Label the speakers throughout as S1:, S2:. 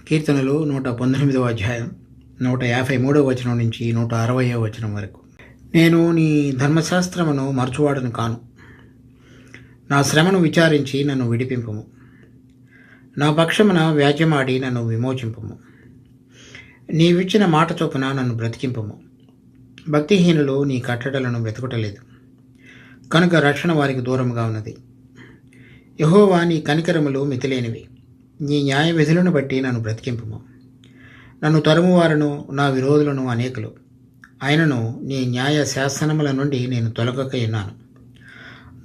S1: కీర్తనలు 119వ అధ్యాయం 153వ వచనం నుంచి 160వ వచనం వరకు. నేను నీ ధర్మశాస్త్రమును మరచువాడను కాను. నా శ్రమను విచారించి నన్ను విడిపింపుము. నా పక్షమున వ్యాజ్యమాడి నన్ను విమోచింపుము. నీవిచ్చిన మాట చొప్పున నన్ను బ్రతికింపుము. భక్తిహీనులు నీ కట్టడలను వెతుకుటలేదు కనుక రక్షణ వారికి దూరముగా ఉన్నది. యెహోవా, నీ కనికరములు మితిలేనివి. నీ న్యాయ విధులను బట్టి నన్ను బ్రతికింపుము. నన్ను తరుమువారును నా విరోధులను అనేకులు. ఆయనను నీ న్యాయ శాసనముల నుండి నేను తొలగక ఉన్నాను.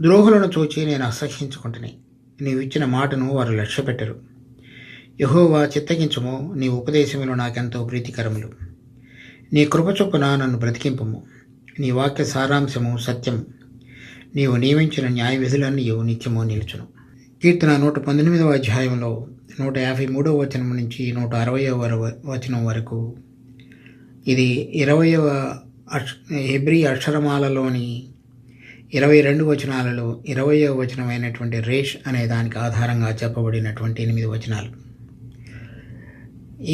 S1: ద్రోహులను చూచి నేను అసహ్యించుకుంటుని. నీవిచ్చిన మాటను వారు లక్ష్యపెట్టరు. యెహోవా, చిత్తగించుము. నీ ఉపదేశములు నాకెంతో ప్రీతికరములు. నీ కృప చొప్పున నన్ను బ్రతికింపుము. నీ వాక్య సారాంశము సత్యము. నీవు నియమించిన న్యాయ విధులన్నీ నిత్యము నిలుచును. కీర్తన 119వ అధ్యాయంలో 153వ వచనం నుంచి 160వ వచనం వరకు ఇది 20వ హెబ్రీ అక్షరమాలలోని 22 వచనాలలో 20వ వచనమైనటువంటి రేష్ అనే దానికి ఆధారంగా చెప్పబడినటువంటి 8 వచనాలు.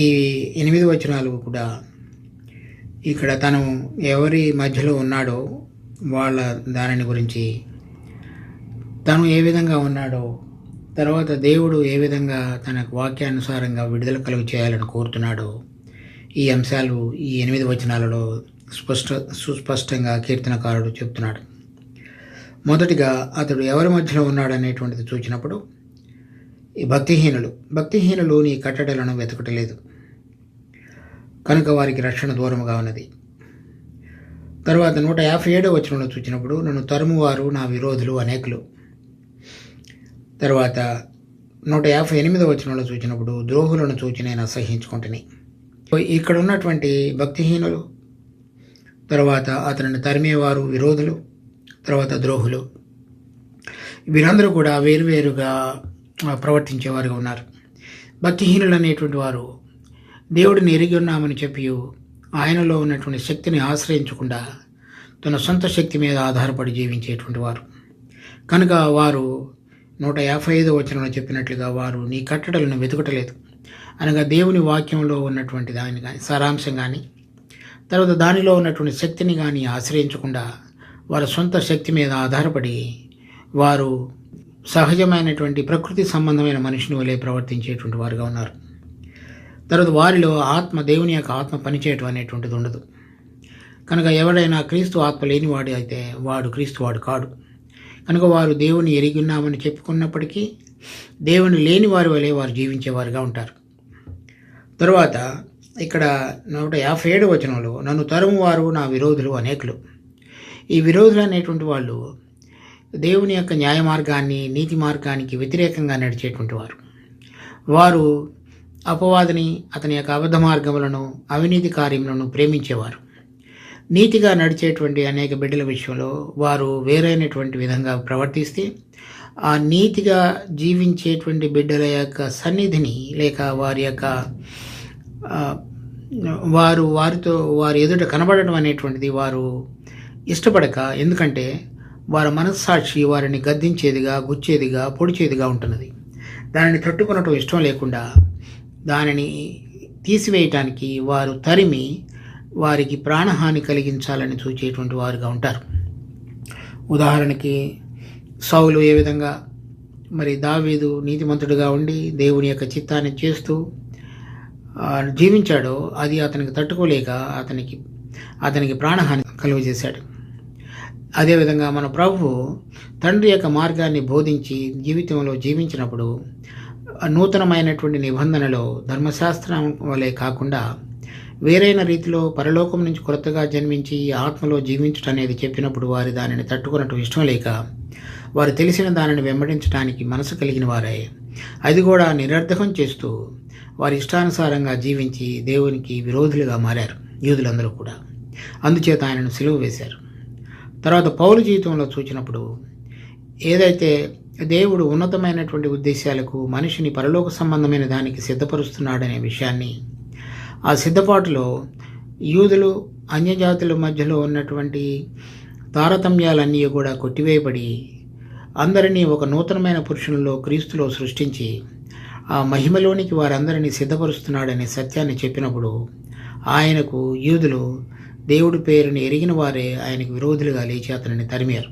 S1: ఈ 8 వచనాలు కూడా ఇక్కడ తను ఎవరి మధ్యలో ఉన్నాడో వాళ్ళ దానిని గురించి, తను ఏ విధంగా ఉన్నాడో, తర్వాత దేవుడు ఏ విధంగా తన వాక్యానుసారంగా విడుదల కలుగు చేయాలని కోరుతున్నాడో, ఈ అంశాలు ఈ 8 వచనాలలో సుస్పష్టంగా కీర్తనకారుడు చెప్తున్నాడు. మొదటిగా అతడు ఎవరి మధ్యలో ఉన్నాడు అనేటువంటిది చూచినప్పుడు ఈ భక్తిహీనులు నీ కట్టడలను వెతకటలేదు కనుక వారికి రక్షణ దూరముగా ఉన్నది. తర్వాత 157వ వచనంలో చూచినప్పుడు నన్ను తరుమువారు నా విరోధులు అనేకులు. తర్వాత 158వ వచనంలో చూచినప్పుడు ద్రోహులను చూచి నేను అసహ్యించుకుంటుని. ఇక్కడ ఉన్నటువంటి భక్తిహీనులు, తర్వాత అతనిని తరిమేవారు విరోధులు, తర్వాత ద్రోహులు, వీరందరూ కూడా వేరువేరుగా ప్రవర్తించేవారుగా ఉన్నారు. భక్తిహీనులు అనేటువంటి వారు దేవుడిని ఎరిగి ఉన్నామని చెప్పి ఆయనలో ఉన్నటువంటి శక్తిని ఆశ్రయించకుండా తన సొంత శక్తి మీద ఆధారపడి జీవించేటువంటి వారు కనుక వారు 155వ వచనంలో చెప్పినట్లుగా వారు నీ కట్టడలను వెతుకటలేదు. అనగా దేవుని వాక్యంలో ఉన్నటువంటి దాని కానీ సారాంశం కానీ, తర్వాత దానిలో ఉన్నటువంటి శక్తిని కానీ ఆశ్రయించకుండా వారి సొంత శక్తి మీద ఆధారపడి వారు సహజమైనటువంటి ప్రకృతి సంబంధమైన మనిషిని వలె ప్రవర్తించేటువంటి వారుగా ఉన్నారు. తర్వాత వారిలో దేవుని యొక్క ఆత్మ పనిచేయటం అనేటువంటిది ఉండదు. కనుక ఎవరైనా క్రీస్తు ఆత్మ లేనివాడు అయితే వాడు క్రీస్తు వాడు కాడు. కనుక వారు దేవుని ఎరిగి ఉన్నామని చెప్పుకున్నప్పటికీ దేవుని లేని వారి వలె వారు జీవించేవారుగా ఉంటారు. తరువాత ఇక్కడ 157వ వచనంలో నన్ను తరుమువారు నా విరోధులు అనేకులు. ఈ విరోధులు అనేటువంటి వాళ్ళు దేవుని యొక్క న్యాయ మార్గాన్ని, నీతి మార్గానికి వ్యతిరేకంగా నడిచేటువంటి వారు అపవాదిని, అతని యొక్క అబద్ధ మార్గములను, అవినీతి కార్యములను ప్రేమించేవారు. నీతిగా నడిచేటువంటి అనేక బిడ్డల విషయంలో వారు వేరైనటువంటి విధంగా ప్రవర్తిస్తే ఆ నీతిగా జీవించేటువంటి బిడ్డల యొక్క సన్నిధిని లేక వారి ఎదుట కనబడడం అనేటువంటిది వారు ఇష్టపడక, ఎందుకంటే వారి మనస్సాక్షి వారిని గద్దించేదిగా, గుచ్చేదిగా, పొడిచేదిగా ఉంటున్నది. దానిని తట్టుకునటం ఇష్టం లేకుండా దానిని తీసివేయటానికి వారు తరిమి వారికి ప్రాణహాని కలిగించాలని చూచేటువంటి వారుగా ఉంటారు. ఉదాహరణకి సౌలు ఏ విధంగా దావీదు నీతిమంతుడిగా ఉండి దేవుని యొక్క చిత్తాన్ని చేస్తూ జీవించాడో అది అతనికి తట్టుకోలేక అతనికి ప్రాణహాని కలుగజేశాడు. అదేవిధంగా మన ప్రభువు తండ్రి యొక్క మార్గాన్ని బోధించి జీవితంలో జీవించినప్పుడు నూతనమైనటువంటి నిబంధనలో ధర్మశాస్త్రం వలె కాకుండా వేరైన రీతిలో పరలోకం నుంచి కొత్తగా జన్మించి ఆత్మలో జీవించటం అనేది చెప్పినప్పుడు వారి దానిని తట్టుకున్నట్టు ఇష్టం లేక వారు తెలిసిన దానిని వెంబడించడానికి మనసు కలిగిన వారే అది కూడా నిరర్ధకం చేస్తూ వారి ఇష్టానుసారంగా జీవించి దేవునికి విరోధులుగా మారారు యూదులందరూ కూడా. అందుచేత ఆయనను సిలువ వేశారు. తర్వాత పౌలు జీవితంలో చూచినప్పుడు ఏదైతే దేవుడు ఉన్నతమైనటువంటి ఉద్దేశాలకు మనిషిని పరలోక సంబంధమైన దానికి సిద్ధపరుస్తున్నాడనే విషయాన్ని, ఆ సిద్ధపాటులో యూదులు అన్యజాతుల మధ్యలో ఉన్నటువంటి తారతమ్యాలన్నీ కూడా కొట్టివేయబడి అందరినీ ఒక నూతనమైన పురుషునిలో క్రీస్తులో సృష్టించి ఆ మహిమలోనికి వారందరినీ సిద్ధపరుస్తున్నాడనే సత్యాన్ని చెప్పినప్పుడు ఆయనకు యూదులు దేవుడి పేరుని ఎరిగిన వారే ఆయనకు విరోధులుగా లేచి అతనిని తరిమారు.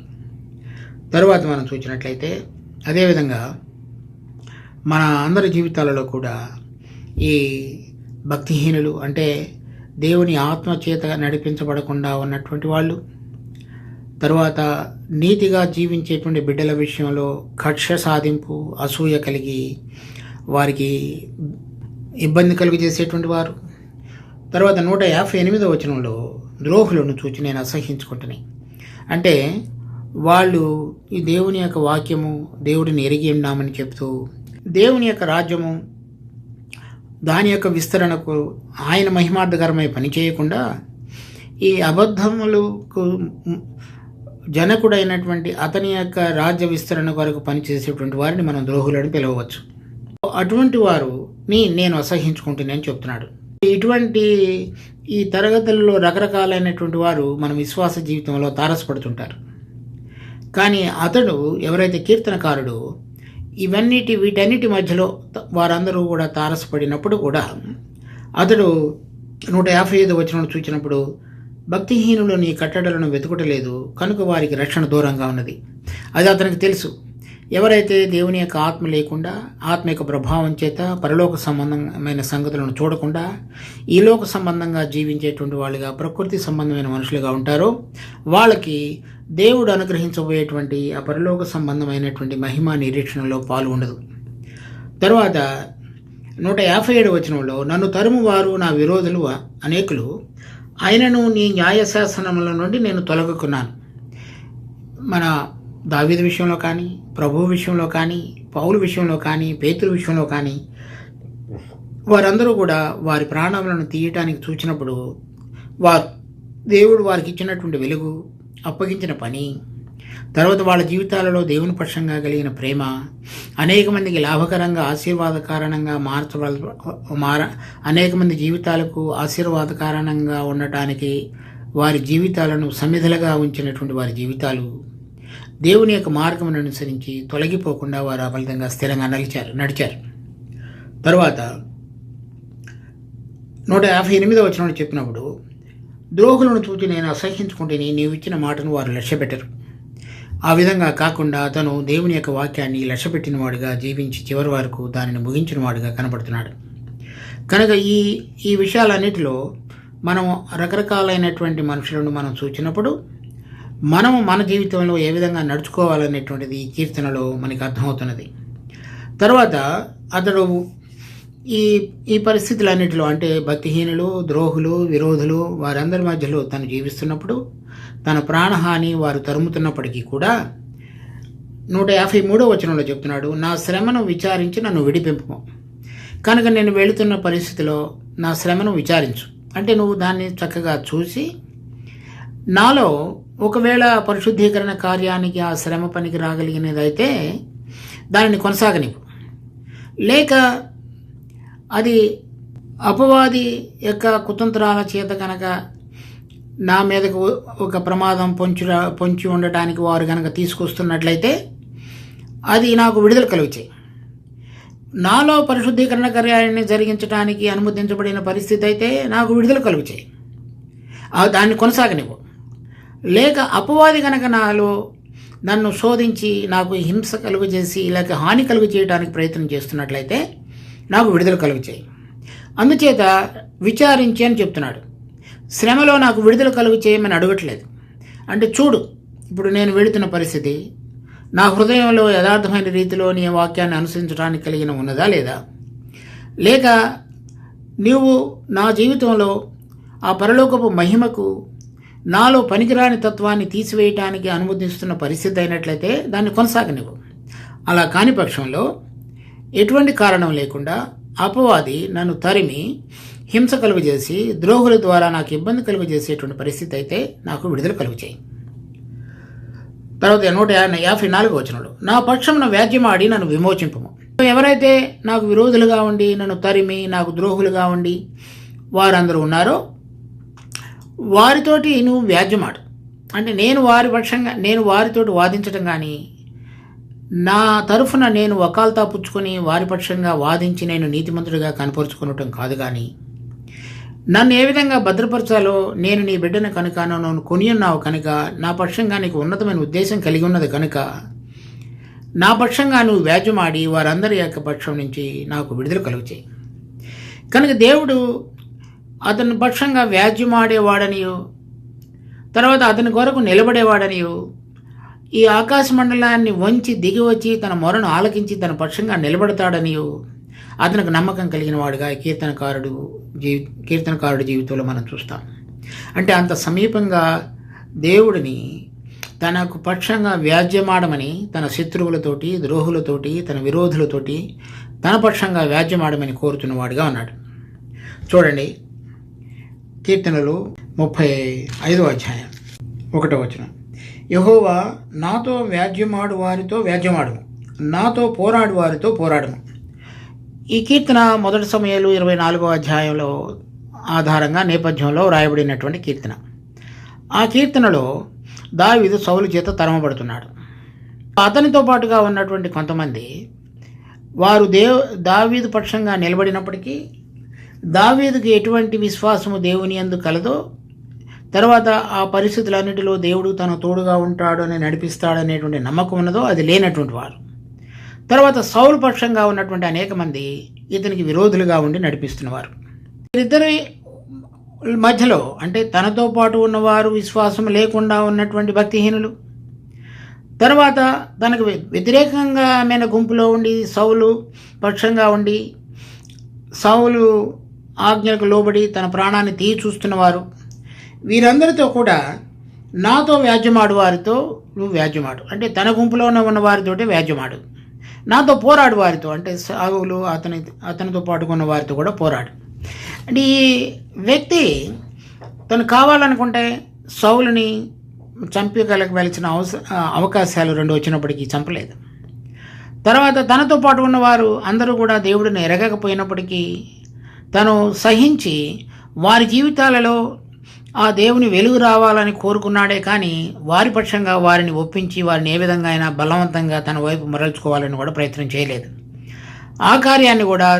S1: తరువాత మనం చూసినట్లయితే అదేవిధంగా మన అందరి జీవితాలలో కూడా ఈ భక్తిహీనులు అంటే దేవుని ఆత్మ చేత నడిపించబడకుండా ఉన్నటువంటి వాళ్ళు, తరువాత నీతిగా జీవించేటువంటి బిడ్డల విషయంలో కక్ష సాధింపు, అసూయ కలిగి వారికి ఇబ్బంది కలుగజేసేటువంటి వారు, తర్వాత 158వ వచనంలో ద్రోహులను చూచి నేను అసహ్యించుకుంటున్నాను. అంటే వాళ్ళు ఈ దేవుని యొక్క వాక్యము, దేవుడిని ఎరిగి ఉన్నామని చెప్తూ దేవుని యొక్క రాజ్యము దాని యొక్క విస్తరణకు ఆయన మహిమార్థకరమై పనిచేయకుండా ఈ అబద్ధములకు జనకుడైనటువంటి అతని యొక్క రాజ్య విస్తరణ కొరకు పనిచేసేటువంటి వారిని మనం ద్రోహులని పిలవవచ్చు. అటువంటి వారుని నేను అసహ్యించుకుంటున్నానని చెప్తున్నాడు. ఇటువంటి ఈ తరగతుల్లో రకరకాలైనటువంటి వారు మన విశ్వాస జీవితంలో తారసపడుతుంటారు. కానీ అతడు ఎవరైతే కీర్తనకారుడు వీటన్నిటి మధ్యలో వారందరూ కూడా తారసపడినప్పుడు కూడా అతడు 155వ వచనం చూచినప్పుడు భక్తిహీనులు నీ కట్టడలను వెతుకుటలేదు కనుక వారికి రక్షణ దూరంగా ఉన్నది. అది అతనికి తెలుసు. ఎవరైతే దేవుని యొక్క ఆత్మ లేకుండా ఆత్మ యొక్క ప్రభావం చేత పరలోక సంబంధమైన సంగతులను చూడకుండా ఈ లోక సంబంధంగా జీవించేటువంటి వాళ్ళుగా ప్రకృతి సంబంధమైన మనుషులుగా ఉంటారో వాళ్ళకి దేవుడు అనుగ్రహించబోయేటువంటి ఆ పరలోక సంబంధమైనటువంటి మహిమ నిరీక్షణలో పాలు ఉండదు. తర్వాత 157వ వచనంలో నన్ను తరుము వారు నా విరోధులు అనేకులు ఆయనను నీ న్యాయశాసనముల నుండి నేను తొలగుకున్నాను. మన దావీదు విషయంలో కానీ, ప్రభువు విషయంలో కానీ, పౌలు విషయంలో కానీ, పేతురు విషయంలో కానీ వారందరూ కూడా వారి ప్రాణాలను తీయటానికి చూచినప్పుడు దేవుడు వారికి ఇచ్చినటువంటి వెలుగు, అప్పగించిన పని, తర్వాత వాళ్ళ జీవితాలలో దేవుని పక్షంగా కలిగిన ప్రేమ అనేక మందికి లాభకరంగా ఆశీర్వాదకారణంగా అనేక మంది జీవితాలకు ఆశీర్వాదకారణంగా ఉండటానికి వారి జీవితాలను సమిధలుగా ఉంచినటువంటి వారి జీవితాలు దేవుని యొక్క మార్గమును అనుసరించి తొలగిపోకుండా వారు ఆ ఫలితంగా స్థిరంగా నడిచారు. తరువాత 158వ వచనంలో చెప్పినప్పుడు ద్రోహులను చూచి నేను అసహ్యించుకుంటే నీవు ఇచ్చిన మాటను వారు లక్ష్యపెట్టరు. ఆ విధంగా కాకుండా అతను దేవుని యొక్క వాక్యాన్ని లక్ష్యపెట్టిన వాడుగా జీవించి చివరి వరకు దానిని ముగించిన వాడుగా కనబడుతున్నాడు. కనుక ఈ విషయాలన్నిటిలో మనం రకరకాలైనటువంటి మనుషులను మనం చూసినప్పుడు మనము మన జీవితంలో ఏ విధంగా నడుచుకోవాలనేటువంటిది ఈ కీర్తనలో మనకి అర్థమవుతున్నది. తర్వాత అతడు ఈ పరిస్థితులన్నిటిలో అంటే భక్తిహీనులు, ద్రోహులు, విరోధులు వారందరి మధ్యలో తను జీవిస్తున్నప్పుడు తన ప్రాణహాని వారు తరుముతున్నప్పటికీ కూడా 153వ వచనంలో చెప్తున్నాడు, నా శ్రమను విచారించి నన్ను విడిపింపు. కనుక నేను వెళుతున్న పరిస్థితిలో నా శ్రమను విచారించు అంటే నువ్వు దాన్ని చక్కగా చూసి నాలో ఒకవేళ పరిశుద్ధీకరణ కార్యానికి ఆ శ్రమ పనికి రాగలిగినదైతే దానిని కొనసాగనివ్వు, లేక అది అపవాది యొక్క కుతంత్రాల చేత కనుక నా మీదకు ఒక ప్రమాదం పొంచి ఉండటానికి వారు కనుక తీసుకొస్తున్నట్లయితే అది నాకు విడుదల కలుగుతాయి. నాలో పరిశుద్ధీకరణ కార్యాన్ని జరిగించడానికి అనుమతించబడిన పరిస్థితి అయితే నాకు విడుదల కలుగుతాయి, దాన్ని కొనసాగనివ్వు. లేక అపవాది కనుక నన్ను శోధించి నాకు హింస కలుగు చేసి లేక హాని కలుగు చేయడానికి ప్రయత్నం చేస్తున్నట్లయితే నాకు విడుదల కలుగుతాయి. అందుచేత విచారించి అని చెప్తున్నాడు. శ్రమలో నాకు విడుదల కలుగు చేయమని అడగట్లేదు. అంటే చూడు, ఇప్పుడు నేను వెళుతున్న పరిస్థితి నా హృదయంలో యథార్థమైన రీతిలో నీ వాక్యాన్ని అనుసరించడానికి కలిగిన ఉన్నదా లేదా, లేక నీవు నా జీవితంలో ఆ పరలోకపు మహిమకు నాలో పనికిరాని తత్వాన్ని తీసివేయటానికి అనుమతిస్తున్న పరిస్థితి అయినట్లయితే దాన్ని కొనసాగనివ్వు. అలా కాని పక్షంలో ఎటువంటి కారణం లేకుండా అపవాది నన్ను తరిమి హింస కలుగజేసి ద్రోహుల ద్వారా నాకు ఇబ్బంది కలుగజేసేటువంటి పరిస్థితి అయితే నాకు విడుదల కలుగచేయి. తర్వాత 154వ వచనంలో నా పక్షమున వ్యాజ్యమాడి నన్ను విమోచింపము. ఎవరైతే నాకు విరోధులుగా ఉండి నన్ను తరిమి నాకు ద్రోహులుగా ఉండి వారందరూ ఉన్నారో వారితోటి నువ్వు వ్యాజ్యమాడు. అంటే నేను వారితోటి వాదించడం కానీ నా తరఫున నేను వకాల్తా పుచ్చుకొని వారి పక్షంగా వాదించి నేను నీతిమంతుడిగా కనపరుచుకునటం కాదు, కానీ నన్ను ఏ విధంగా భద్రపరచాలో నేను నీ బిడ్డను కనుక నన్ను కొని ఉన్నావు కనుక నా పక్షంగా నీకు ఉన్నతమైన ఉద్దేశం కలిగి ఉన్నది కనుక నా పక్షంగా నువ్వు వ్యాజ్యమాడి వారందరి యొక్క పక్షం నుంచి నాకు విడుదల కలుగుచేయి. కనుక దేవుడు అతని పక్షంగా వ్యాజ్యమాడేవాడనియో తర్వాత అతని కొరకు నిలబడేవాడనియో ఈ ఆకాశ మండలాన్ని వంచి దిగి వచ్చి తన మొరను ఆలకించి తన పక్షంగా నిలబడతాడనియో అతనికి నమ్మకం కలిగిన వాడుగా కీర్తనకారుడి జీవితంలో మనం చూస్తాం. అంటే అంత సమీపంగా దేవుడిని తనకు పక్షంగా వ్యాజ్యమాడమని తన శత్రువులతోటి, ద్రోహులతోటి, తన విరోధులతోటి తన పక్షంగా వ్యాజ్యమాడమని కోరుతున్నవాడుగా ఉన్నాడు. చూడండి, కీర్తనలు 35వ అధ్యాయం 1వ వచనం. యెహోవా నాతో వ్యాజ్యమాడు వారితో వ్యాజ్యమాడుము, నాతో పోరాడు వారితో పోరాడుము. ఈ కీర్తన మొదటి సమూయేలు 24వ అధ్యాయంలో ఆధారంగా నేపథ్యంలో వ్రాయబడినటువంటి కీర్తన. ఆ కీర్తనలో దావీదు సౌలు చేత తరమబడుతున్నాడు. అతనితో పాటుగా ఉన్నటువంటి కొంతమంది వారు దావీదు పక్షంగా నిలబడినప్పటికీ దావీదుకి ఎటువంటి విశ్వాసము దేవుని యందు కలదో, తర్వాత ఆ పరిస్థితులన్నిటిలో దేవుడు తన తోడుగా ఉంటాడు అని నడిపిస్తాడనేటువంటి నమ్మకం ఉన్నదో అది లేనటువంటి వారు. తర్వాత సౌలు పక్షంగా ఉన్నటువంటి అనేక మంది ఇతనికి విరోధులుగా ఉండి నడిపిస్తున్నవారు. వీరిద్దరి మధ్యలో అంటే తనతో పాటు ఉన్నవారు విశ్వాసం లేకుండా ఉన్నటువంటి భక్తిహీనులు, తర్వాత తనకు వ్యతిరేకంగా ఆమెన గుంపులో ఉండి సౌలు పక్షంగా ఉండి సౌలు ఆజ్ఞలకు లోబడి తన ప్రాణాన్ని చూస్తున్నవారు, వీరందరితో కూడా నాతో వ్యాజ్యమాడు వారితో నువ్వు వ్యాజ్యమాడు అంటే తన గుంపులో ఉన్న వారితోటే వ్యాజ్యమాడు, నాతో పోరాడు వారితో అంటే సౌలు అతనితో పాటుకున్న వారితో కూడా పోరాడు. అంటే ఈ వ్యక్తి తను కావాలనుకుంటే సౌలుని చంపగలగవలసిన అవకాశాలు 2 వచ్చినప్పటికీ చంపలేదు. తర్వాత తనతో పాటు ఉన్నవారు అందరూ కూడా దేవుడిని ఎరగకపోయినప్పటికీ తను సహించి వారి జీవితాలలో ఆ దేవుని వెలుగు రావాలని కోరుకున్నాడే కానీ వారి పక్షంగా వారిని ఒప్పించి వారిని ఏ విధంగా అయినా బలవంతంగా తన వైపు మరల్చుకోవాలని కూడా ప్రయత్నం చేయలేదు. ఆ కార్యాన్ని కూడా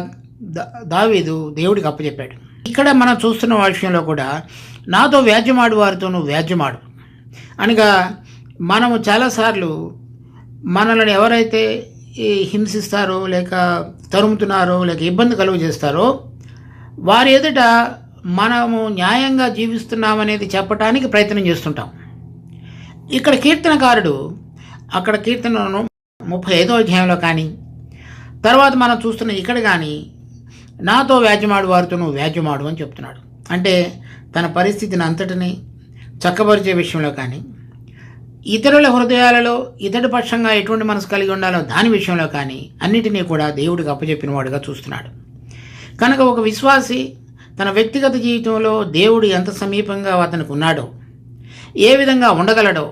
S1: దావీదు దేవుడికి అప్పచెప్పాడు. ఇక్కడ మనం చూస్తున్న విషయంలో కూడా నాతో వ్యాజ్యమాడు వారితో నువ్వు వ్యాజ్యమాడు అనగా మనము చాలాసార్లు మనల్ని ఎవరైతే హింసిస్తారో లేక తరుముతున్నారో లేక ఇబ్బంది కలుగు చేస్తారో వారి ఎదుట మనము న్యాయంగా జీవిస్తున్నామనేది చెప్పడానికి ప్రయత్నం చేస్తుంటాం. ఇక్కడ కీర్తనకారుడు అక్కడ కీర్తనను 35వ అధ్యాయంలో కానీ తర్వాత మనం చూస్తున్న ఇక్కడ కానీ నాతో వ్యాజ్యమాడు వారితో నువ్వు వ్యాజ్యమాడు అని చెప్తున్నాడు. అంటే తన పరిస్థితిని అంతటిని చక్కబరిచే విషయంలో కానీ ఇతరుల హృదయాలలో ఇతడి పక్షంగా ఎటువంటి మనసు కలిగి ఉండాలో దాని విషయంలో కానీ అన్నిటినీ కూడా దేవుడికి అప్పచెప్పిన వాడుగా చూస్తున్నాడు. కనుక ఒక విశ్వాసి తన వ్యక్తిగత జీవితంలో దేవుడు ఎంత సమీపంగా అతనికి ఉన్నాడో, ఏ విధంగా ఉండగలడో,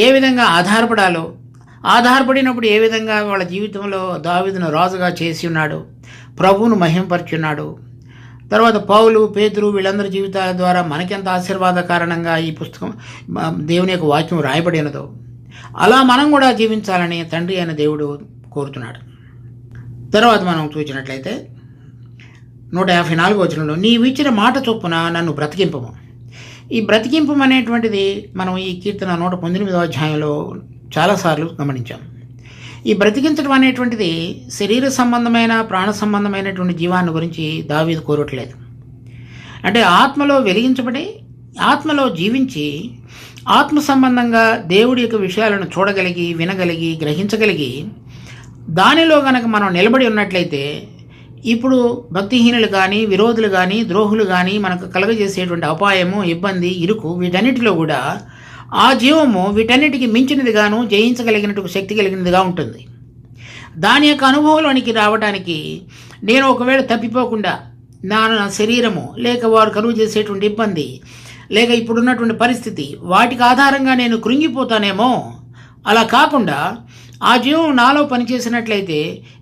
S1: ఏ విధంగా ఆధారపడాలో, ఆధారపడినప్పుడు ఏ విధంగా వాళ్ళ జీవితంలో దావీదును రాజుగా చేసి ఉన్నాడు, ప్రభువును మహింపరుచున్నాడు. తర్వాత పౌలు, పేతురు వీళ్ళందరి జీవితాల ద్వారా మనకెంత ఆశీర్వాదకారణంగా ఈ పుస్తకం దేవుని యొక్క వాక్యం రాయబడినదో అలా మనం కూడా జీవించాలని తండ్రి అయిన దేవుడు కోరుతున్నాడు. తర్వాత మనం చూసినట్లయితే 154వ వచనంలో నీవిచ్చిన మాట చొప్పున నన్ను బ్రతికింపము. ఈ బ్రతికింపం అనేటువంటిది మనం ఈ కీర్తన 119వ అధ్యాయంలో చాలాసార్లు గమనించాం. ఈ బ్రతికించడం అనేటువంటిది శరీర సంబంధమైన ప్రాణ సంబంధమైనటువంటి జీవాన్ని గురించి దావీదు కోరట్లేదు. అంటే ఆత్మలో వెలిగించబడి ఆత్మలో జీవించి ఆత్మ సంబంధంగా దేవుడి యొక్క విషయాలను చూడగలిగి వినగలిగి గ్రహించగలిగి దానిలో గనక మనం నిలబడి ఉన్నట్లయితే ఇప్పుడు భక్తిహీనులు కానీ విరోధులు కానీ ద్రోహులు కానీ మనకు కలగజేసేటువంటి అపాయము, ఇబ్బంది, ఇరుకు వీటన్నిటిలో కూడా ఆ జీవము వీటన్నిటికీ మించినదిగాను జయించగలిగినట్టు శక్తి కలిగినదిగా ఉంటుంది. దాని యొక్క అనుభవంలోనికి రావడానికి నేను ఒకవేళ తప్పిపోకుండా నా శరీరము లేక వారు కలుగు చేసేటువంటి ఇబ్బంది లేక ఇప్పుడున్నటువంటి పరిస్థితి వాటికి ఆధారంగా నేను కృంగిపోతానేమో, అలా కాకుండా ఆ జీవం నాలో పనిచేసినట్లయితే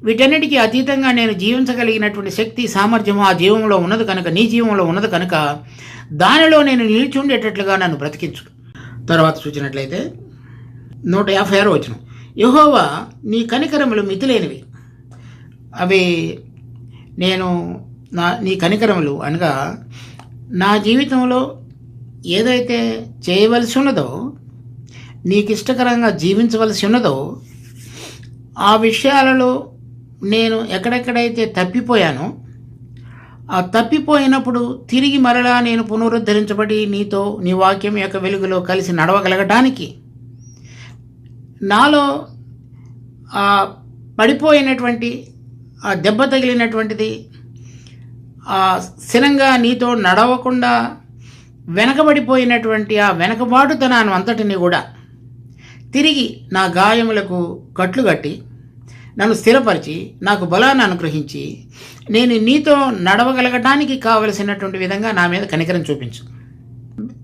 S1: వీటన్నిటికీ అతీతంగా నేను జీవించగలిగినటువంటి శక్తి సామర్థ్యము ఆ జీవంలో ఉన్నది కనుక, నీ జీవంలో ఉన్నది కనుక దానిలో నేను నిలిచి ఉండేటట్లుగా నన్ను బ్రతికించు. తర్వాత చూసినట్లయితే 156వ వచనం యెహోవా నీ కనికరములు మితిలేనివి. అవి నీ కనికరములు అనగా నా జీవితంలో ఏదైతే చేయవలసి ఉన్నదో, నీకు ఇష్టకరంగా జీవించవలసి ఉన్నదో, ఆ విషయాలలో నేను ఎక్కడెక్కడైతే తప్పిపోయానో, ఆ తప్పిపోయినప్పుడు తిరిగి మరలా నేను పునరుద్ధరించబడి నీతో నీ వాక్యం యొక్క వెలుగులో కలిసి నడవగలగటానికి, నాలో ఆ పడిపోయినటువంటి ఆ దెబ్బ తగిలినటువంటిది, ఆ స్థిరంగా నీతో నడవకుండా వెనకబడిపోయినటువంటి ఆ వెనకబాటుతనాన్ని అంతటిని కూడా తిరిగి నా గాయములకు కట్లు కట్టి నన్ను స్థిరపరిచి నాకు బలాన్ని అనుగ్రహించి నేను నీతో నడవగలగటానికి కావలసినటువంటి విధంగా నా మీద కనికరం చూపించు.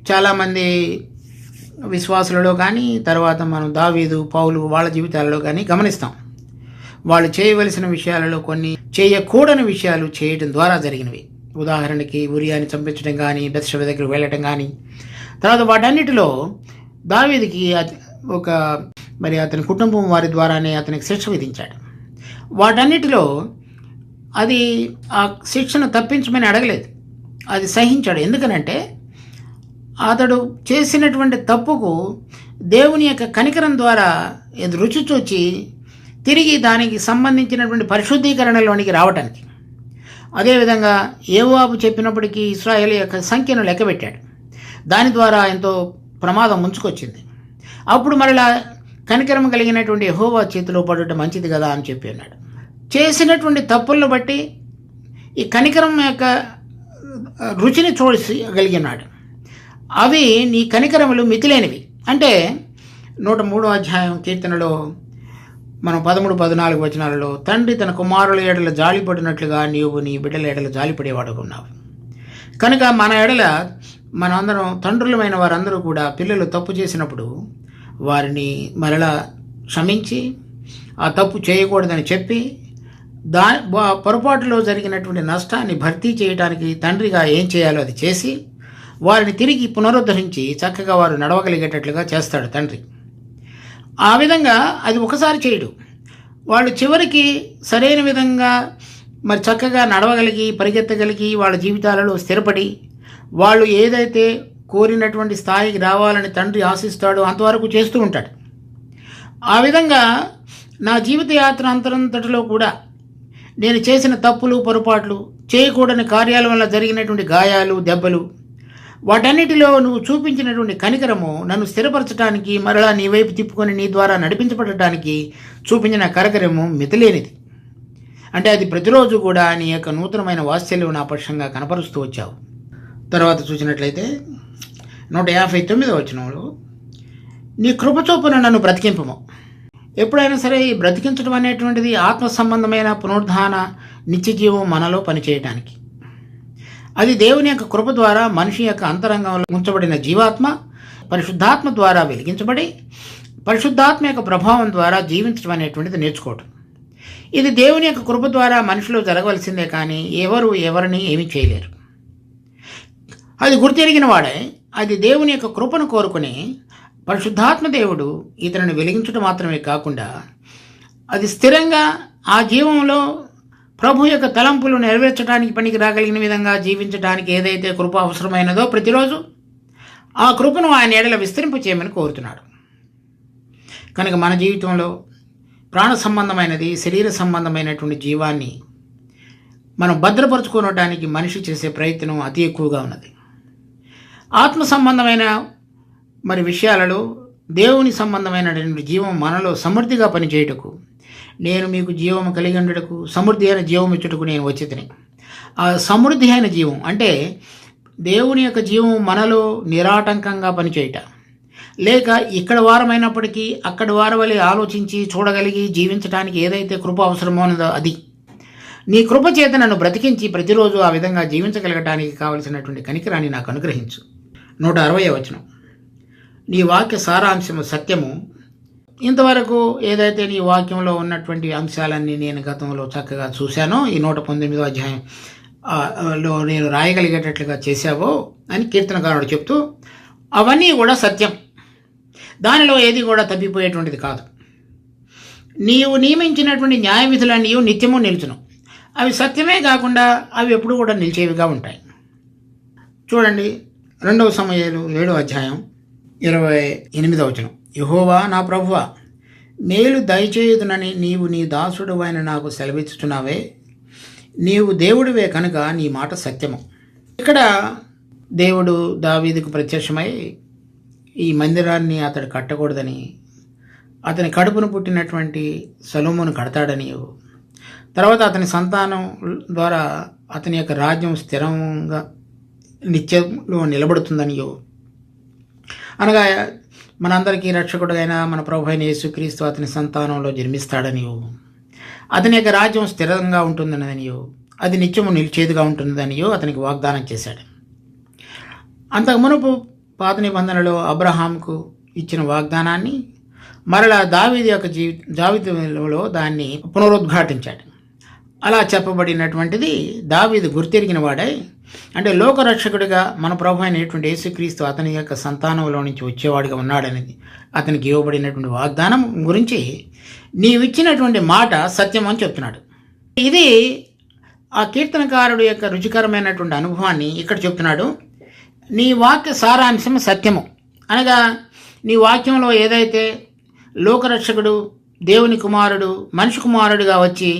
S1: చాలామంది విశ్వాసులలో కానీ, తర్వాత మనం దావీదు, పౌలు వాళ్ళ జీవితాలలో కానీ గమనిస్తాం. వాళ్ళు చేయవలసిన విషయాలలో కొన్ని చేయకూడని విషయాలు చేయడం ద్వారా జరిగినవి. ఉదాహరణకి ఉరియాని చంపించడం కానీ, బెత్షెబ దగ్గరికి వెళ్ళటం కానీ. తర్వాత వాటన్నిటిలో దావీదుకి అతని కుటుంబం వారి ద్వారానే అతనికి శిక్ష విధించాడు. వాటన్నిటిలో అది ఆ శిక్షను తప్పించమని అడగలేదు, అది సహించాడు. ఎందుకనంటే అతడు చేసినటువంటి తప్పుకు దేవుని యొక్క కనికరం ద్వారా రుచి చూచి తిరిగి దానికి సంబంధించినటువంటి పరిశుద్ధీకరణలోనికి రావటానికి. అదేవిధంగా యోవాబు చెప్పినప్పటికీ ఇశ్రాయేలు యొక్క సంఖ్యను లెక్కబెట్టాడు. దాని ద్వారా ఎంతో ప్రమాదం ముంచుకొచ్చింది. అప్పుడు మరలా కనికరం కలిగినటువంటి యెహోవా చేతిలో పడటం మంచిది కదా అని చెప్పి అన్నాడు. చేసినటువంటి తప్పులను బట్టి ఈ కనికరం యొక్క రుచిని చూడగలిగినాడు. అవి నీ కనికరములు మితిలేనివి. అంటే 103వ అధ్యాయం కీర్తనలో మనం 13-14 వచనాలలో, తండ్రి తన కుమారుల ఎడల జాలిపడినట్లుగా నీవు నీ బిడ్డల ఎడల జాలిపడేవాడుకున్నావు. కనుక మనందరం తండ్రులమైన వారందరూ కూడా పిల్లలు తప్పు చేసినప్పుడు వారిని మరలా క్షమించి ఆ తప్పు చేయకూడదని చెప్పి పొరపాటులో జరిగినటువంటి నష్టాన్ని భర్తీ చేయడానికి తండ్రిగా ఏం చేయాలో అది చేసి వారిని తిరిగి పునరుద్ధరించి చక్కగా వారు నడవగలిగేటట్లుగా చేస్తాడు తండ్రి. ఆ విధంగా అది ఒకసారి చేయడు. వాళ్ళు చివరికి సరైన విధంగా చక్కగా నడవగలిగి పరిగెత్తగలిగి వాళ్ళ జీవితాలలో స్థిరపడి వాళ్ళు ఏదైతే కోరినటువంటి స్థాయికి రావాలని తండ్రి ఆశిస్తాడో అంతవరకు చేస్తూ ఉంటాడు. ఆ విధంగా నా జీవిత యాత్ర అంతరంతటిలో కూడా నేను చేసిన తప్పులు, పొరపాట్లు, చేయకూడని కార్యాల వల్ల జరిగినటువంటి గాయాలు, దెబ్బలు, వాటన్నిటిలో నువ్వు చూపించినటువంటి కనికరము నన్ను స్థిరపరచడానికి, మరలా నీ వైపు తిప్పుకొని నీ ద్వారా నడిపించబడటానికి చూపించిన కనికరము మితిలేనిది. అంటే అది ప్రతిరోజు కూడా నీ యొక్క నూతనమైన వాత్సల్యం నా పక్షంగా కనపరుస్తూ వచ్చావు. తర్వాత చూసినట్లయితే 159వ వచనంలో, నీ కృపచొప్పున నన్ను బ్రతికింపము. ఎప్పుడైనా సరే ఈ బ్రతికించడం అనేటువంటిది ఆత్మ సంబంధమైన పునరుద్ధాన నిత్యజీవం మనలో పనిచేయడానికి. అది దేవుని యొక్క కృప ద్వారా మనిషి యొక్క అంతరంగంలో ఉంచబడిన జీవాత్మ పరిశుద్ధాత్మ ద్వారా వెలిగించబడి పరిశుద్ధాత్మ యొక్క ప్రభావం ద్వారా జీవించడం అనేటువంటిది నేర్చుకోవటం. ఇది దేవుని యొక్క కృప ద్వారా మనిషిలో జరగవలసిందే, కానీ ఎవరిని ఏమీ చేయలేరు. అది గుర్తెరిగిన వాడే అది దేవుని యొక్క కృపను కోరుకుని పరిశుద్ధాత్మ దేవుడు ఇతరుని వెలిగించడం మాత్రమే కాకుండా అది స్థిరంగా ఆ జీవంలో ప్రభు యొక్క తలంపులు నెరవేర్చడానికి పనికి రాగలిగిన విధంగా జీవించడానికి ఏదైతే కృప అవసరమైనదో ప్రతిరోజు ఆ కృపను ఆయన ఎడల విస్తరింప చేయమని కోరుతున్నాడు. కనుక మన జీవితంలో ప్రాణ సంబంధమైనది, శరీర సంబంధమైనటువంటి జీవాన్ని మనం భద్రపరచుకోవడానికి మనిషి చేసే ప్రయత్నం అతి ఎక్కువగా ఉన్నది. ఆత్మ సంబంధమైన విషయాలలో దేవుని సంబంధమైనటువంటి జీవం మనలో సమృద్ధిగా పనిచేయుటకు, నేను మీకు జీవము కలిగి ఉండటకు, సమృద్ధి అయిన జీవం ఇచ్చుటకు నేను వచ్చితిని. ఆ సమృద్ధి అయిన జీవం అంటే దేవుని యొక్క జీవం మనలో నిరాటంకంగా పనిచేయట, లేక ఇక్కడ వారమైనప్పటికీ అక్కడి వారి వలె ఆలోచించి చూడగలిగి జీవించడానికి ఏదైతే కృప అవసరమో ఉన్నదో అది. నీ కృప చేత నన్ను బ్రతికించి ప్రతిరోజు ఆ విధంగా జీవించగలగటానికి కావలసినటువంటి కనికరాన్ని నాకు అనుగ్రహించు. 160వ వచనం, నీ వాక్య సారాంశము సత్యము. ఇంతవరకు ఏదైతే నీ వాక్యంలో ఉన్నటువంటి అంశాలన్నీ నేను గతంలో చక్కగా చూశానో, ఈ 119వ అధ్యాయంలో నేను రాయగలిగేటట్లుగా చేశావో అని కీర్తనకారుడు చెప్తూ, అవన్నీ కూడా సత్యం, దానిలో ఏది కూడా తప్పిపోయేటువంటిది కాదు. నీవు నియమించినటువంటి న్యాయ విధులన్నీ నిత్యము నిలుచును. అవి సత్యమే కాకుండా అవి ఎప్పుడు కూడా నిలిచేవిగా ఉంటాయి. చూడండి, 2 సమూయేలు 7వ అధ్యాయం 28వ వచనం. యెహోవా నా ప్రభువా, మేలు దయచేయుదునని నీవు నీ దాసుడువైన నాకు సెలవిచ్చుచున్నావే. నీవు దేవుడివే కనుక నీ మాట సత్యము. ఇక్కడ దేవుడు దావీదుకు ప్రత్యక్షమై ఈ మందిరాన్ని అతడు కట్టకూడదని, అతని కడుపును పుట్టినటువంటి సొలొమోను కడతాడని, తర్వాత అతని సంతానం ద్వారా అతని యొక్క రాజ్యం స్థిరంగా నిత్యంలో నిలబడుతుందనియో, అనగా మనందరికీ రక్షకుడుగైన మన ప్రభు అయిన యేసుక్రీస్తు అతని సంతానంలో జన్మిస్తాడనియో, అతని యొక్క రాజ్యం స్థిరంగా ఉంటుందనియో, అది నిత్యము నిలిచేదిగా ఉంటుందనియో అతనికి వాగ్దానం చేశాడు. అంతకు మునుపు పాత నిబంధనలో అబ్రహాంకు ఇచ్చిన వాగ్దానాన్ని మరలా దావీదు యొక్క జాబితాలో దాన్ని పునరుద్ఘాటించాడు. అలా చెప్పబడినటువంటిది దావీదు గుర్తెరిగిన వాడై, అంటే లోకరక్షకుడిగా మన ప్రభు అయినటువంటి యేసుక్రీస్తు అతని యొక్క సంతానంలో నుంచి వచ్చేవాడిగా ఉన్నాడనేది అతనికి ఇవ్వబడినటువంటి వాగ్దానం గురించి నీవిచ్చినటువంటి మాట సత్యం అని చెప్తున్నాడు. ఇది ఆ కీర్తనకారుడు యొక్క రుచికరమైనటువంటి అనుభవాన్ని ఇక్కడ చెప్తున్నాడు. నీ వాక్య సారాంశం సత్యము, అనగా నీ వాక్యంలో ఏదైతే లోకరక్షకుడు, దేవుని కుమారుడు, మనిషి కుమారుడిగా వచ్చి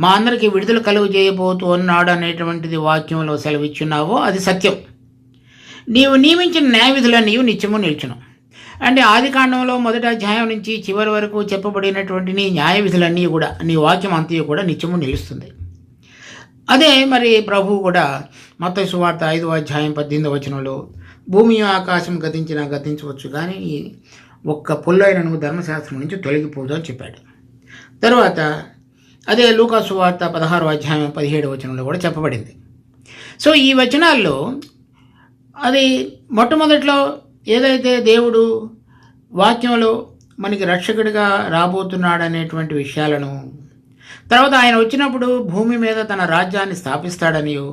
S1: మా అందరికీ విడుదల కలుగు చేయబోతూ ఉన్నాడు అనేటువంటిది వాక్యంలో సెలవిచ్చున్నావో అది సత్యం. నీవు నియమించిన న్యాయ విధులన్నీ నిత్యము నిల్చును. అంటే ఆదికాండంలో 1వ అధ్యాయం నుంచి చివరి వరకు చెప్పబడినటువంటి నీ న్యాయ విధులన్నీ కూడా, నీ వాక్యం అంతయు కూడా నిత్యము నిలుస్తుంది. అదే మరి ప్రభువు కూడా మత్తయి సువార్త 5వ అధ్యాయం 18వ వచనంలో భూమి ఆకాశం గతించవచ్చు కానీ ఒక్క పుల్లైనను ధర్మశాస్త్రం నుంచి తొలగిపోదు అని చెప్పాడు. తర్వాత అదే లూకా సువార్త 16వ అధ్యాయం 17వ వచనంలో కూడా చెప్పబడింది. సో ఈ వచనాల్లో అది మొట్టమొదట్లో ఏదైతే దేవుడు వాక్యంలో మనకి రక్షకుడిగా రాబోతున్నాడనేటువంటి విషయాలను, తర్వాత ఆయన వచ్చినప్పుడు భూమి మీద తన రాజ్యాన్ని స్థాపిస్తాడనియో,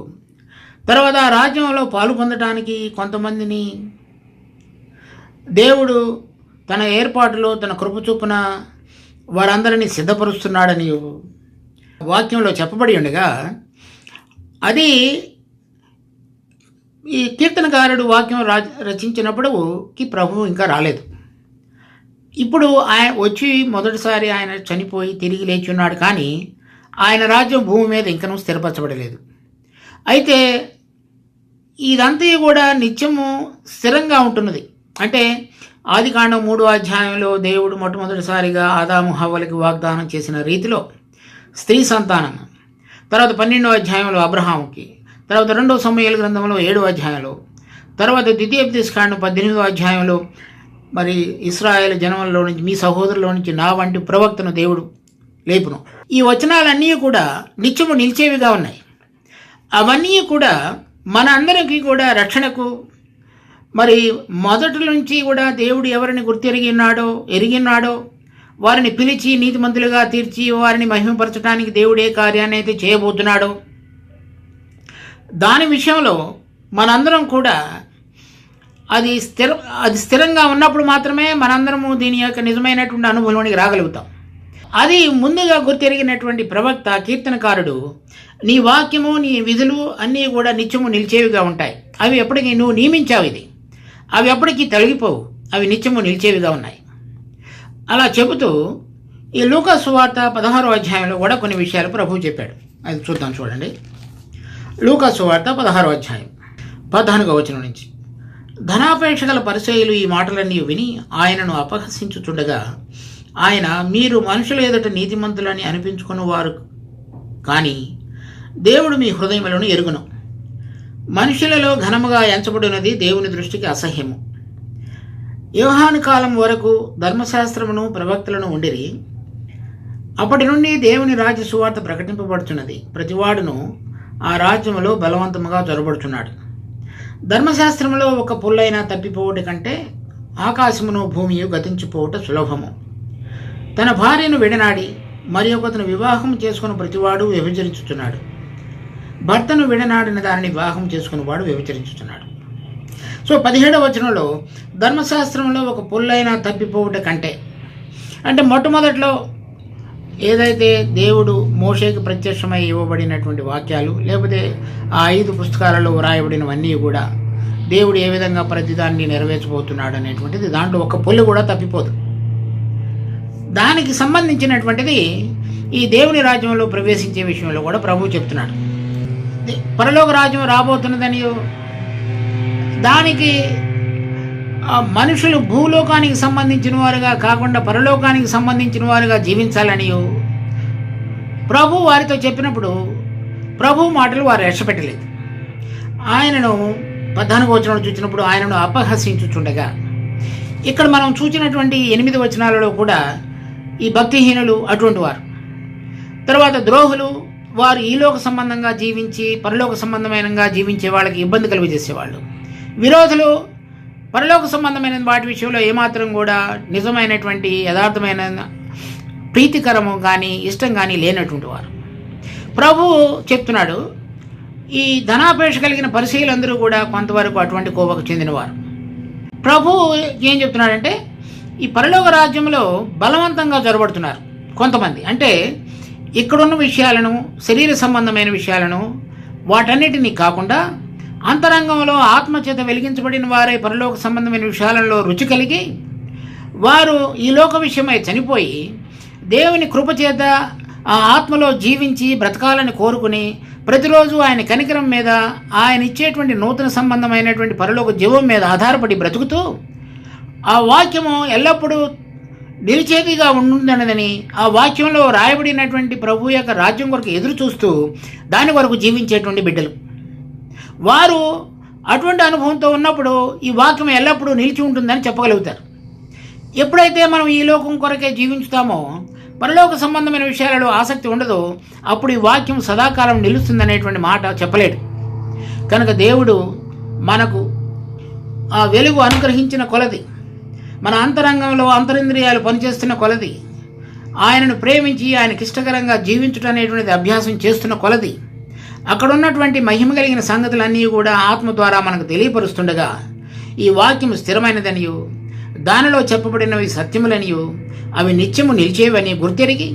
S1: తర్వాత ఆ రాజ్యంలో పాలు పొందడానికి కొంతమందిని దేవుడు తన ఏర్పాటులో తన కృప చొప్పున వారందరినీ సిద్ధపరుస్తున్నాడని వాక్యంలో చెప్పబడి ఉండగా, అది ఈ కీర్తనకారుడు వాక్యం రచించినప్పుడుకి ప్రభువు ఇంకా రాలేదు. ఇప్పుడు ఆయన వచ్చి మొదటిసారి ఆయన చనిపోయి తిరిగి లేచి ఉన్నాడు, కానీ ఆయన రాజ్యం భూమి మీద ఇంకనూ స్థిరపరచబడలేదు. అయితే ఇదంతా కూడా నిత్యము స్థిరంగా ఉంటున్నది. అంటే ఆదికాండం 3వ అధ్యాయంలో దేవుడు మొట్టమొదటిసారిగా ఆదాము హవ్వలకి వాగ్దానం చేసిన రీతిలో స్త్రీ సంతానం, తర్వాత 12వ అధ్యాయంలో అబ్రహాముకి, తర్వాత 2వ సమూయేలు గ్రంథంలో 7వ అధ్యాయంలో, తర్వాత ద్వితీయోపదేశకాండం 18వ అధ్యాయంలో మరి ఇశ్రాయేలు జనములలో నుంచి, మీ సహోదరులో నుంచి నా వంటి ప్రవక్తను దేవుడు లేపును. ఈ వచనాలన్నీ కూడా నిత్యము నిలిచేవిగా ఉన్నాయి. అవన్నీ కూడా మన అందరికీ కూడా రక్షణకు, మరి మొదటి నుంచి కూడా దేవుడు ఎవరిని ఎరిగినాడో వారిని పిలిచి నీతిమంతులుగా తీర్చి వారిని మహిమపరచడానికి దేవుడు ఏ కార్యాన్ని అయితే చేయబోతున్నాడో దాని విషయంలో మనందరం కూడా అది స్థిరంగా ఉన్నప్పుడు మాత్రమే మనందరము దీని యొక్క నిజమైనటువంటి అనుభవంలోనికి రాగలుగుతాం. అది ముందుగా గుర్తెరిగినటువంటి ప్రవక్త కీర్తనకారుడు, నీ వాక్యము నీ విధులు అన్నీ కూడా నిత్యము నిలిచేవిగా ఉంటాయి. అవి ఎప్పటికీ నువ్వు నియమించావు, అవి ఎప్పటికీ తొలగిపోవు, అవి నిత్యము నిలిచేవిగా ఉన్నాయి. అలా చెబుతూ ఈ లూకా సువార్త 16వ అధ్యాయంలో కూడా కొన్ని విషయాలు ప్రభువు చెప్పాడు. అది చూద్దాం, చూడండి. లూకా సువార్త 16వ అధ్యాయం 14వ వచనం నుంచి. ధనాపేక్ష గల పరిసయ్యులు ఈ మాటలన్నీ విని ఆయనను అపహసించుచుండగా ఆయన, మీరు మనుషుల ఎదుట నీతిమంతులని అనిపించుకున్న వారు కానీ దేవుడు మీ హృదయములను ఎరుగును. మనుషులలో ఘనముగా ఎంచబడినది దేవుని దృష్టికి అసహ్యము. యోహాను కాలం వరకు ధర్మశాస్త్రమును ప్రవక్తలను ఉండిరి. అప్పటి నుండి దేవుని రాజ్య సువార్త ప్రకటింపబడుతున్నది. ప్రతివాడును ఆ రాజ్యములో బలవంతముగా జొరబడుచున్నాడు. ధర్మశాస్త్రములో ఒక పుల్లైనా తప్పిపోవట కంటే ఆకాశమును భూమియు గతించిపోవట సులభము. తన భార్యను విడనాడి మరి ఒకతను వివాహం చేసుకుని ప్రతివాడు వ్యభిచరించుచున్నాడు. భర్తను విడనాడిన దానిని వివాహం చేసుకున్నవాడు వ్యభిచరించుచున్నాడు. సో 17వ వచనంలో ధర్మశాస్త్రంలో ఒక పుల్లైనా తప్పిపోవట కంటే, అంటే మొట్టమొదట్లో ఏదైతే దేవుడు మోషేకి ప్రత్యక్షమై ఇవ్వబడినటువంటి వాక్యాలు, లేకపోతే ఆ 5 పుస్తకాలలో వ్రాయబడినవన్నీ కూడా దేవుడు ఏ విధంగా ప్రతిదాన్ని నెరవేర్చబోతున్నాడు అనేటువంటిది దాంట్లో ఒక పొల్లు కూడా తప్పిపోదు. దానికి సంబంధించినటువంటిది ఈ దేవుని రాజ్యంలో ప్రవేశించే విషయంలో కూడా ప్రభువు చెప్తున్నాడు. పరలోక రాజ్యం రాబోతున్నదని, దానికి మనుషులు భూలోకానికి సంబంధించిన వారుగా కాకుండా పరలోకానికి సంబంధించిన వారుగా జీవించాలని ప్రభు వారితో చెప్పినప్పుడు ప్రభు మాటలు వారు రక్షపెట్టలేదు. ఆయనను 14వ వచనంలో చూసినప్పుడు ఆయనను అపహసించుచుండగా, ఇక్కడ మనం చూసినటువంటి 8 వచనాలలో కూడా ఈ భక్తిహీనులు అటువంటి వారు, తర్వాత ద్రోహులు, వారు ఈలోక సంబంధంగా జీవించి పరలోక సంబంధమైనగా జీవించే వాళ్ళకి ఇబ్బంది కలిగజేసేవాళ్ళు, విరోధులు పరలోక సంబంధమైన వాటి విషయంలో ఏమాత్రం కూడా నిజమైనటువంటి యథార్థమైన ప్రీతికరము కానీ ఇష్టం కానీ లేనటువంటి వారు. ప్రభు చెప్తున్నాడు, ఈ ధనాపేక్ష కలిగిన పరిశీలందరూ కూడా కొంతవరకు అటువంటి కోవకు చెందినవారు. ప్రభు ఏం చెప్తున్నాడంటే, ఈ పరలోక రాజ్యంలో బలవంతంగా జొరబడుతున్నారు కొంతమంది. అంటే ఇక్కడున్న విషయాలను, శరీర సంబంధమైన విషయాలను, వాటన్నిటినీ కాకుండా అంతరంగంలో ఆత్మచేత వెలిగించబడిన వారే పరలోక సంబంధమైన విషయాలలో రుచి కలిగి, వారు ఈ లోక విషయమై చనిపోయి దేవుని కృపచేత ఆ ఆత్మలో జీవించి బ్రతకాలని కోరుకుని ప్రతిరోజు ఆయన కనికరం మీద, ఆయన ఇచ్చేటువంటి నూతన సంబంధమైనటువంటి పరలోక జీవం మీద ఆధారపడి బ్రతుకుతూ ఆ వాక్యము ఎల్లప్పుడూ నిలిచేదిగా ఉండునదని, ఆ వాక్యంలో రాయబడినటువంటి ప్రభు యొక్క రాజ్యం కొరకు ఎదురు చూస్తూ దాని కొరకు జీవించేటువంటి బిడ్డలు వారు అటువంటి అనుభవంతో ఉన్నప్పుడు ఈ వాక్యం ఎల్లప్పుడూ నిలిచి ఉంటుందని చెప్పగలుగుతారు. ఎప్పుడైతే మనం ఈ లోకం కొరకే జీవించుతామో, పరలోక సంబంధమైన విషయాలలో ఆసక్తి ఉండదో, అప్పుడు ఈ వాక్యం సదాకాలం నిలుస్తుందనేటువంటి మాట చెప్పలేడు. కనుక దేవుడు మనకు ఆ వెలుగు అనుగ్రహించిన కొలది, మన అంతరంగంలో అంతరింద్రియాలు పనిచేస్తున్న కొలది, ఆయనను ప్రేమించి ఆయనకి ఇష్టకరంగా జీవించుట అనేటువంటిది అభ్యాసం చేస్తున్న కొలది, అక్కడ ఉన్నటువంటి మహిమ కలిగిన సంగతులన్నీ కూడా ఆత్మ ద్వారా మనకు తెలియపరుస్తుండగా, ఈ వాక్యం స్థిరమైనదనియు, దానిలో చెప్పబడినవి సత్యములనియు, అవి నిత్యము నిలిచేవని గుర్తెరిగి,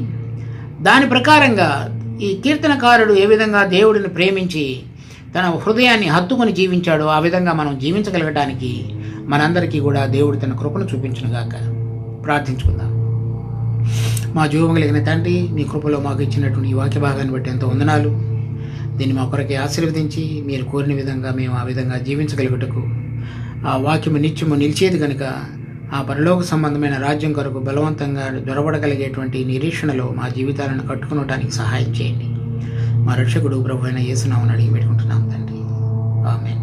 S1: దాని ప్రకారంగా ఈ కీర్తనకారుడు ఏ విధంగా దేవుడిని ప్రేమించి తన హృదయాన్ని హత్తుకొని జీవించాడో ఆ విధంగా మనం జీవించగలగడానికి మనందరికీ కూడా దేవుడు తన కృపను చూపించునుగాక. ప్రార్థించుకుందాం. మా జీవం కలిగిన తండ్రి, మీ కృపలో మాకు ఇచ్చినటువంటి ఈ వాక్య భాగాన్ని బట్టి ఎంతో వందనాలు. దీన్ని మా కొరకే ఆశీర్వదించి మీరు కోరిన విధంగా మేము ఆ విధంగా జీవించగలుగుటకు, ఆ వాక్యము నిత్యము నిలిచేది కనుక ఆ పరలోక సంబంధమైన రాజ్యం కొరకు బలవంతంగా దొరబడగలిగేటువంటి నిరీక్షణలో మా జీవితాలను కట్టుకునడానికి సహాయం చేయండి. మా రక్షకుడు ప్రభు అయిన యేసు నామమున అడిగి పెట్టుకుంటున్నాం తండ్రి. ఆమేన్.